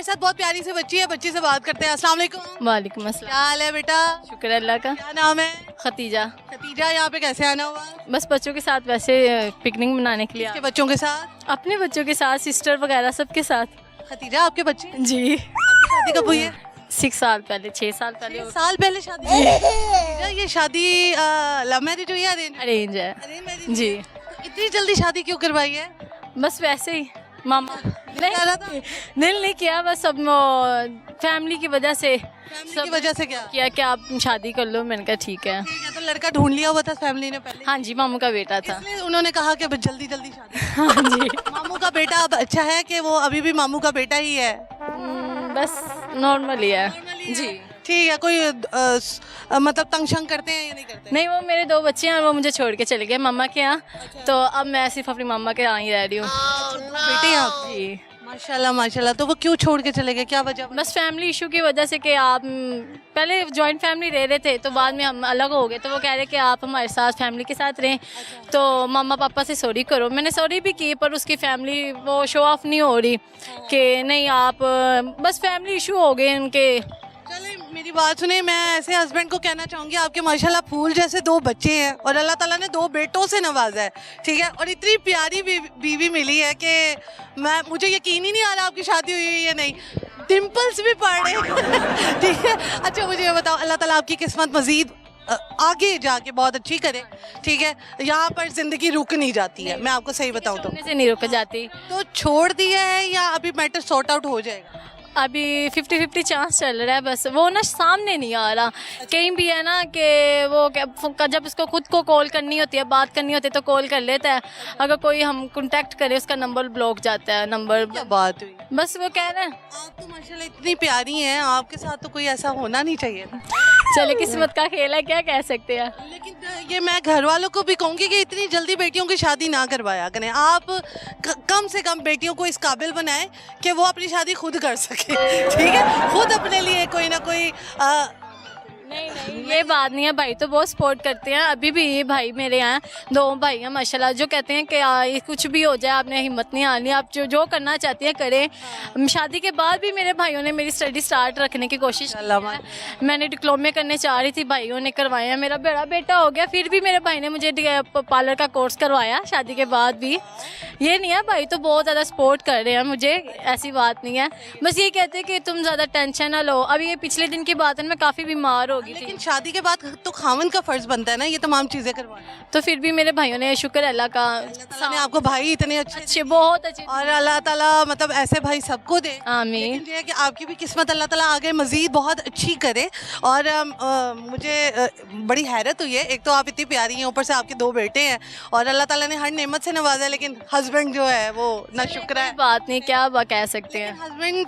हमारे साथ बहुत प्यारी सी बच्ची है, बच्ची से बात करते हैं। अस्सलाम वालेकुम। वालेकुम अस्सलाम। क्या हाल है बेटा? शुक्र अल्लाह का। क्या नाम है? खतीजा। खतीजा, यहाँ पे कैसे आना हुआ? बस बच्चों के साथ वैसे पिकनिक मनाने के लिए किसके बच्चों के साथ? अपने बच्चों के साथ, सिस्टर वगैरह सबके साथ। खतीजा आपके बच्चे? जी। आपकी शादी कब हुई है? 6 साल पहले, 6 साल पहले। 6 साल पहले शादी हुई है। खतीजा, ये शादी लव मैरिज हुई है अरेंज? अरेंज है अरेंज मैरिज। जी। तो इतनी जल्दी शादी क्यों करवाई है? बस वैसे ही मामा आ रहा था? दिल नहीं किया, बस सब फैमिली की वजह से। फैमिली की वजह से क्या? किया कि आप शादी कर लो, मैंने कहा ठीक है। ठीक है, तो लड़का ढूंढ लिया हुआ था फैमिली ने पहले? हाँ जी, मामू का बेटा था। इसलिए उन्होंने कहा कि जल्दी जल्दी शादी। हाँ जी। मामू का बेटा अब अच्छा है कि वो अभी भी मामू का बेटा ही है? बस नॉर्मल ही है जी। ठीक है, कोई मतलब तंग शंग करते हैं या नहीं करते? नहीं, वो मेरे 2 बच्चे हैं और वो मुझे छोड़ के चले गए मामा के यहाँ। तो अब मैं सिर्फ अपनी मामा के यहाँ ही रह रही हूँ। बेटे आप? जी। माशाल्लाह माशाल्लाह। तो वो क्यों छोड़ के चले गए, क्या वजह? बस फैमिली इशू की वजह से कि आप पहले जॉइंट फैमिली रह रहे थे, तो बाद में हम अलग हो गए। तो वो कह रहे कि आप हमारे साथ फैमिली के साथ रहें। तो मामा पापा से सॉरी करो। मैंने सॉरी भी की, पर उसकी फैमिली वो शो ऑफ नहीं हो रही कि नहीं आप, बस फैमिली इशू हो गए उनके। चले मेरी बात सुने, मैं ऐसे हस्बैंड को कहना चाहूँगी, आपके माशाल्लाह फूल जैसे 2 बच्चे हैं और अल्लाह ताला ने 2 बेटों से नवाजा है, ठीक है, और इतनी प्यारी बीवी मिली है कि मुझे यकीन ही नहीं आ रहा आपकी शादी हुई है या नहीं। डिम्पल्स भी पड़ रहे हैं। ठीक है, अच्छा मुझे ये बताओ, अल्लाह ताला आपकी किस्मत मजीद आगे जाके बहुत अच्छी करे, ठीक है। यहाँ पर जिंदगी रुक नहीं जाती है, मैं आपको सही बताऊँ तो। से नहीं रुक जाती। तो छोड़ दिया है या अभी मैटर सॉर्ट आउट हो जाएगा? अभी 50-50 चांस चल रहा है, बस वो ना सामने नहीं आ रहा। कहीं भी है ना कि वो जब उसको खुद को कॉल करनी होती है, बात करनी होती है, तो कॉल कर लेता है। अगर कोई हम कांटेक्ट करे, उसका नंबर ब्लॉक जाता है। नंबर क्या बात हुई? बस वो कह रहे हैं। आप तो माशाल्लाह इतनी प्यारी हैं, आपके साथ तो कोई ऐसा होना नहीं चाहिए था। चले किस्मत का खेल है, क्या कह सकते हैं। लेकिन ये मैं घर वालों को भी कहूँगी कि इतनी जल्दी बेटियों की शादी ना करवाया करें। आप कम से कम बेटियों को इस काबिल बनाएं कि वो अपनी शादी खुद कर सके, ठीक है, खुद अपने लिए कोई ना कोई नहीं, ये बात नहीं है। भाई तो बहुत सपोर्ट करते हैं। अभी भी ये भाई मेरे यहाँ 2 भाई हैं माशाल्लाह, जो कहते हैं कि कुछ भी हो जाए, आपने हिम्मत नहीं हारनी, आप जो करना चाहती हैं करें। शादी के बाद भी मेरे भाइयों ने मेरी स्टडी स्टार्ट रखने की कोशिश की है। मैंने डिप्लोमे करने चाह रही थी, भाइयों ने करवाए हैं। मेरा बड़ा बेटा हो गया, फिर भी मेरे भाई ने मुझे पार्लर का कोर्स करवाया शादी के बाद भी। ये नहीं है, भाई तो बहुत ज़्यादा सपोर्ट कर रहे हैं मुझे, ऐसी बात नहीं है। बस ये कहते हैं कि तुम ज़्यादा टेंशन ना लो। अभी ये पिछले दिन की बात है, मैं काफ़ी बीमार हो गई थी। लेकिन शादी के बाद तो खामन का फर्ज बनता है ना ये तमाम चीजें करवाना। तो फिर भी मेरे भाइयों ने, शुक्र अल्लाह का, अल्लाह ने आपको भाई इतने अच्छे बहुत अच्छे, और अल्लाह ताला मतलब ऐसे भाई सबको दे। आमीन। लेकिन ये है कि आपकी भी किस्मत अल्लाह ताला आगे मजीद बहुत अच्छी करे। और मुझे बड़ी हैरत हुई है, एक तो आप इतनी प्यारी हैं, ऊपर से आपके 2 बेटे हैं और अल्लाह ताला ने हर नेमत से नवाजा है, लेकिन हस्बैंड जो है वो ना शुक्र है। बात नहीं, क्या कह सकते हैं। हस्बैंड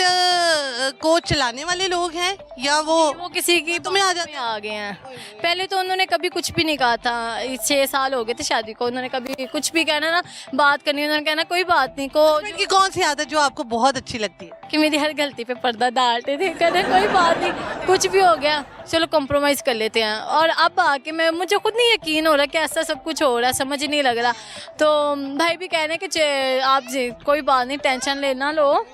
को चलाने वाले लोग हैं या वो किसी की तुम्हें आ जाते आ गए हैं। पहले तो उन्होंने कभी कुछ भी नहीं कहा था। 6 साल हो गए थे शादी को, उन्होंने कभी कुछ भी कहना ना, बात करनी, उन्होंने कहना कोई बात नहीं को। की कौन सी आदत जो आपको बहुत अच्छी लगती है? कि मेरी हर गलती पे पर्दा डालते थे, कहते कोई बात नहीं, कुछ भी हो गया चलो कॉम्प्रोमाइज़ कर लेते हैं। और अब आके मुझे खुद नहीं यकीन हो रहा कि ऐसा सब कुछ हो रहा है, समझ ही नहीं लग रहा। तो भाई भी कह रहे हैं कि आप जी कोई बात नहीं, टेंशन लेना लो।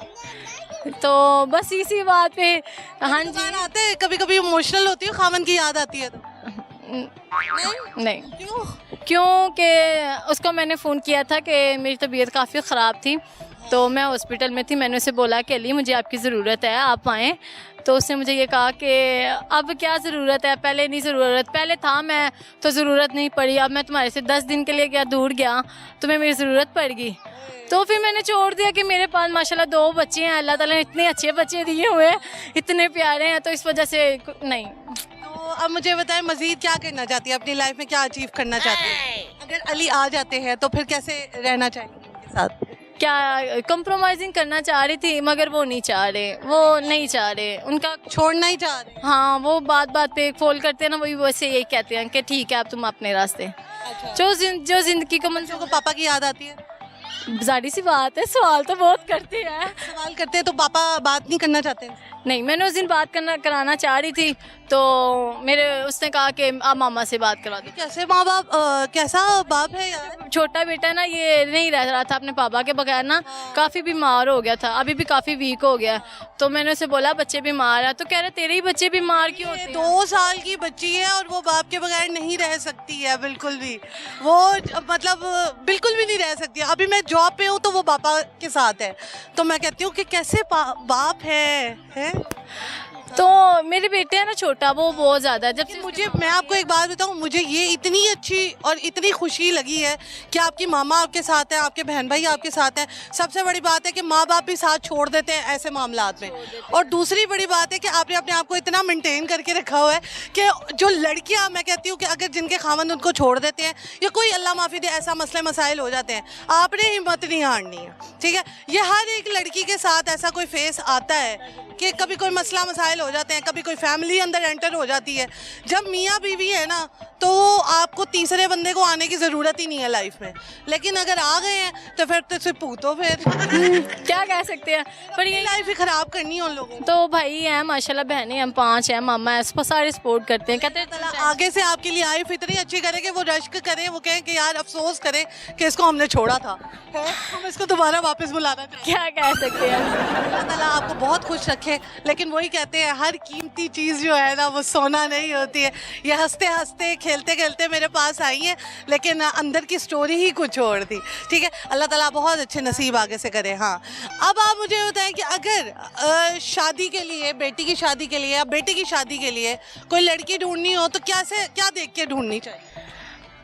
तो बस इसी बात पे हाँ जी आते हैं, कभी कभी इमोशनल होती है, खामन की याद आती है तो? नहीं। क्योंकि उसको मैंने फ़ोन किया था कि मेरी तबीयत काफ़ी ख़राब थी, तो मैं हॉस्पिटल में थी। मैंने उसे बोला कि अली मुझे आपकी ज़रूरत है, आप आएँ। तो उसने मुझे ये कहा कि अब क्या ज़रूरत है, पहले नहीं ज़रूरत, पहले था मैं तो ज़रूरत नहीं पड़ी, अब मैं तुम्हारे से 10 दिन के लिए क्या दूर गया, तुम्हें मेरी ज़रूरत पड़ गई। तो फिर मैंने छोड़ दिया कि मेरे पास माशाल्लाह 2 बच्चे हैं, अल्लाह ताला ने इतने अच्छे बच्चे दिए हुए हैं, इतने प्यारे हैं, तो इस वजह से नहीं। तो अब मुझे बताएं, मजीद क्या करना चाहती है अपनी लाइफ में, क्या अचीव करना चाहती है? अगर अली आ जाते हैं तो फिर कैसे रहना चाहिए उनके साथ? क्या कंप्रोमाइजिंग करना चाह रही थी, मगर वो नहीं चाह रहे, वो नहीं चाह रहे, उनका छोड़ना ही चाह रहे। हाँ, वो बात बात पे फोल करते हैं ना, वही वैसे यही कहते हैं कि ठीक है अब तुम अपने रास्ते। जो जिंदगी को को पापा की याद आती है? जारी सी बात है, सवाल तो बहुत करते हैं। सवाल करते हैं तो पापा बात नहीं करना चाहते? नहीं, मैंने उस दिन बात कराना चाह रही थी तो उसने कहा कि आप मामा से बात करा दो। कैसे माँ बाप, कैसा बाप है यार। छोटा बेटा ना ये नहीं रह रहा था अपने पापा के बगैर ना, काफ़ी बीमार हो गया था, अभी भी काफ़ी वीक हो गया। तो मैंने उसे बोला बच्चे बीमार है, तो कह रहे तेरे ही बच्चे बीमार क्यों होते हैं? 2 साल की बच्ची है और वो बाप के बगैर नहीं रह सकती है, बिल्कुल भी। वो मतलब बिल्कुल भी नहीं रह सकती। अभी मैं जॉब पे हूँ तो वो पापा के साथ है, तो मैं कहती हूँ कि कैसे बाप है? तो मेरे बेटे है ना छोटा, वो बहुत ज़्यादा जब से मुझे, मैं आपको एक बात बताऊं, मुझे ये इतनी अच्छी और इतनी खुशी लगी है कि आपकी मामा आपके साथ हैं, आपके बहन भाई आपके साथ हैं। सबसे बड़ी बात है कि माँ बाप भी साथ छोड़ देते हैं ऐसे मामलात में। और दूसरी बड़ी बात है कि आपने अपने आप को इतना मेंटेन करके रखा हुआ है कि जो लड़कियां, मैं कहती हूँ कि अगर जिनके खामन उनको छोड़ देते हैं या कोई अल्लाह माफ़ी दे ऐसा मसले मसाइल हो जाते हैं, आपने हिम्मत नहीं हारनी है, ठीक है। ये हर एक लड़की के साथ ऐसा कोई फेस आता है कि कभी कोई मसला मसाइल हो जाते हैं, कभी कोई फैमिली अंदर एंटर हो जाती है। जब मियाँ बीवी है ना तो आपको तीसरे बंदे को आने की ज़रूरत ही नहीं है लाइफ में। लेकिन अगर आ गए हैं तो फिर तो सिर्फ पूतो फिर क्या कह सकते हैं, पर ये लाइफ ही ख़राब करनी है उन लोगों तो भाई हैं माशाल्लाह, बहनें हम 5 हैं, मामा है, उसको सारे सपोर्ट करते हैं, कहते को हैं आगे से आपकी लाइफ इतनी अच्छी करे कि वो रश्क करे, वो कहें कि यार अफसोस करें कि इसको हमने छोड़ा था, हम इसको दोबारा वापस बुलाना चाहते हैं। क्या कह सकते हैं। अल्लाह ताला आपको बहुत खुश रखे। लेकिन वही कहते हैं हर कीमती चीज़ जो है ना वो सोना नहीं होती है। ये हंसते हंसते खेलते खेलते मेरे पास आई हैं, लेकिन अंदर की स्टोरी ही कुछ और थी, ठीक है। अल्लाह ताला बहुत अच्छे नसीब आगे से करे। हाँ, अब आप मुझे बताएं कि अगर शादी के लिए, बेटी की शादी के लिए या बेटे की शादी के लिए कोई लड़की ढूंढनी हो तो क्या देख के ढूंढनी चाहिए,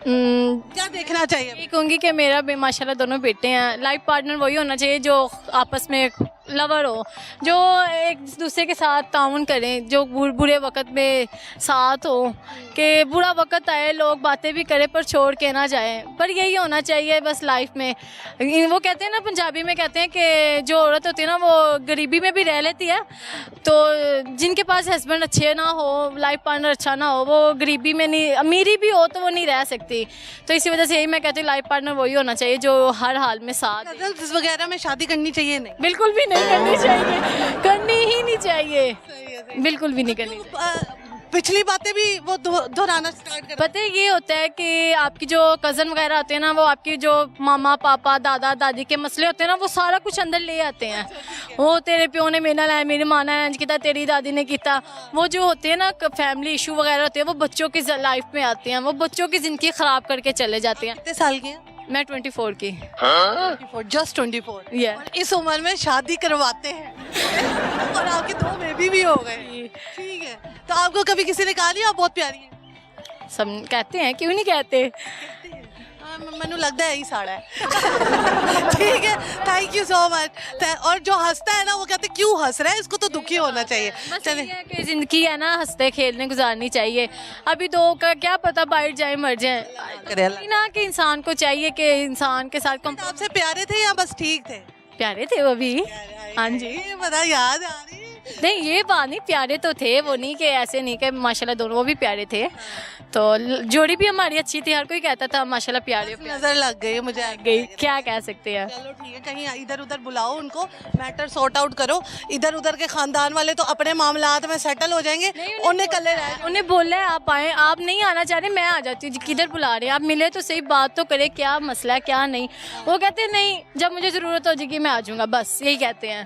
क्या देखना चाहिए? ये कहूँगी कि मेरा भी माशाल्लाह दोनों बेटे हैं, लाइफ पार्टनर वही होना चाहिए जो आपस में लवर हो, जो एक दूसरे के साथ ताउन करें, जो बुरे वक्त में साथ हो, कि बुरा वक्त आए लोग बातें भी करें पर छोड़ के ना जाए। पर यही होना चाहिए बस लाइफ में। वो कहते हैं ना, पंजाबी में कहते हैं कि जो औरत होती है ना वो गरीबी में भी रह लेती है, तो जिनके पास हस्बैंड अच्छे ना हो, लाइफ पार्टनर अच्छा ना हो, वो गरीबी में नहीं, अमीरी भी हो तो वो नहीं रह सकती। तो इसी वजह से यही मैं कहती हूँ लाइफ पार्टनर वही होना चाहिए जो हर हाल में साथ। कज़न्स वगैरह में शादी करनी चाहिए? नहीं, बिल्कुल भी नहीं करनी चाहिए, करनी ही नहीं चाहिए, बिल्कुल भी नहीं करनी चाहिए। पिछली बातें भी वो दोहराना स्टार्ट कर। पता है ये होता है कि आपकी जो कज़न वगैरह होते हैं ना, वो आपकी जो मामा पापा दादा दादी के मसले होते हैं ना, वो सारा कुछ अंदर ले आते हैं। वो तेरे प्यो ने मेरे नाल है, मेरी माँ ने इंज किया, तेरी दादी ने किया, वो जो होते हैं ना फैमिली इशू वगैरह होते हैं, वो बच्चों की लाइफ में आते हैं, वो बच्चों की ज़िंदगी ख़राब करके चले जाते हैं। कितने साल के हैं? मैं 24 की। जस्ट 24। Yeah. इस उम्र में शादी करवाते हैं और आपके 2 बेबी भी हो गए, ठीक है। तो आपको कभी किसी ने कहा नहीं आप बहुत प्यारी है? सब कहते हैं, क्यों नहीं कहते। मैनू लगता है ही साड़ा है ठीक है, थैंक यू सो मच। और जो हंसता है ना वो कहते क्यों हंस रहा है, इसको तो दुखी होना चाहिए। चले कि ज़िंदगी है ना, हंसते खेलने गुजारनी चाहिए। अभी 2 का क्या पता बैठ जाए मर जाए ना, कि इंसान को चाहिए कि इंसान के साथ आपसे प्यारे थे या बस ठीक थे? प्यारे थे वो भी। हाँ जी, बता याद आ रही। नहीं ये बात नहीं, प्यारे तो थे, वो नहीं कि ऐसे नहीं कि माशाल्लाह दोनों वो भी प्यारे थे। तो जोड़ी भी हमारी अच्छी थी, हर कोई कहता था माशाल्लाह प्यारे। नजर लग गई मुझे, आ गई, क्या कह सकते हैं। चलो ठीक है, कहीं इधर उधर बुलाओ उनको, मैटर सॉर्ट आउट करो। इधर उधर के खानदान वाले तो अपने मामलात में सेटल हो जाएंगे, उन्हें कलर है, उन्हें बोला है आप आए, आप नहीं आना चाह रहे मैं आ जाती हूँ, किधर बुला रहे हैं आप, मिले तो सही, बात तो करे क्या मसला है क्या नहीं। वो कहते हैं नहीं, जब मुझे ज़रूरत हो जाएगी मैं आ जाऊँगा, बस यही कहते हैं।